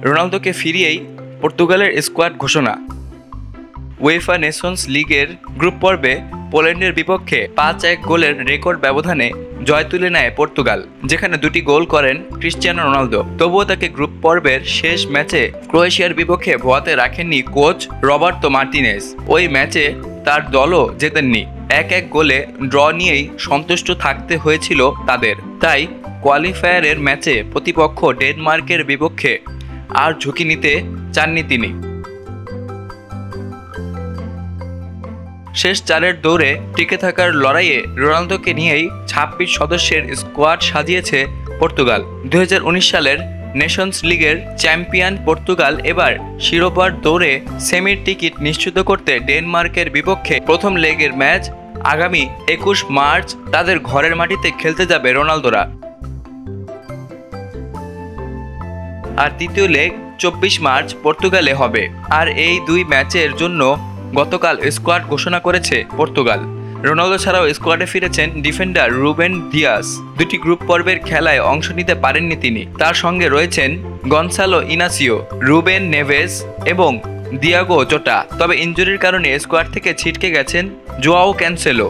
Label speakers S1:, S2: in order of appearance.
S1: রোনালদোকে ফিরিয়েই পর্তুগালের স্কোয়াড ঘোষণা। UEFA Nations লিগের গ্রুপ পর্বে পোল্যান্ডের বিপক্ষে 5-1 গোলের রেকর্ড ব্যবধানে জয় তুলে নেয় পর্তুগাল, যেখানে 2টি গোল করেন ক্রিস্টিয়ানো রোনালদো। তবুও তাকে গ্রুপ পর্বের শেষ ম্যাচে ক্রোয়েশিয়ার বিপক্ষে ভোয়াতে রাখেননি কোচ রবার্তো মার্টিনেজ। ওই ম্যাচে তার দলও জেতেননি। 1-1 গোলে ড্র নিয়েই সন্তুষ্ট থাকতে হয়েছিল তাদের। তাই কোয়ালিফায়ারের ম্যাচে প্রতিপক্ষ ডেনমার্কের বিপক্ষে আর ঝুঁকি নিতে চাননি তিনি। শেষ 4-এর দৌড়ে টিকে থাকার লড়াইয়ে রোনালদোকে নিয়েই 26 সদস্যের স্কোয়াড সাজিয়েছে পর্তুগাল। 2019 সালের নেশনস লিগের চ্যাম্পিয়ন পর্তুগাল এবার শিরোপার দৌড়ে সেমির টিকিট নিশ্চিত করতে ডেনমার্কের বিপক্ষে প্রথম লেগের ম্যাচ আগামী 21 মার্চ তাদের ঘরের মাটিতে খেলতে যাবে রোনালদোরা। আর দ্বিতীয় লেগ 24 মার্চ পর্তুগালে হবে। আর এই 2 ম্যাচের জন্য গতকাল স্কোয়াড ঘোষণা করেছে পর্তুগাল। রোনালদো ছাড়াও স্কোয়াডে ফিরেছেন ডিফেন্ডার রুবেন দিয়াস। 2টি গ্রুপ পর্বের খেলায় অংশ নিতে পারেননি তিনি। তার সঙ্গে রয়েছেন গনসালো ইনাসিও, রুবেন নেভেস এবং দিয়াগো জোটা। তবে ইনজুরির কারণে স্কোয়াড থেকে ছিটকে গেছেন জোয়াও ক্যানসেলো।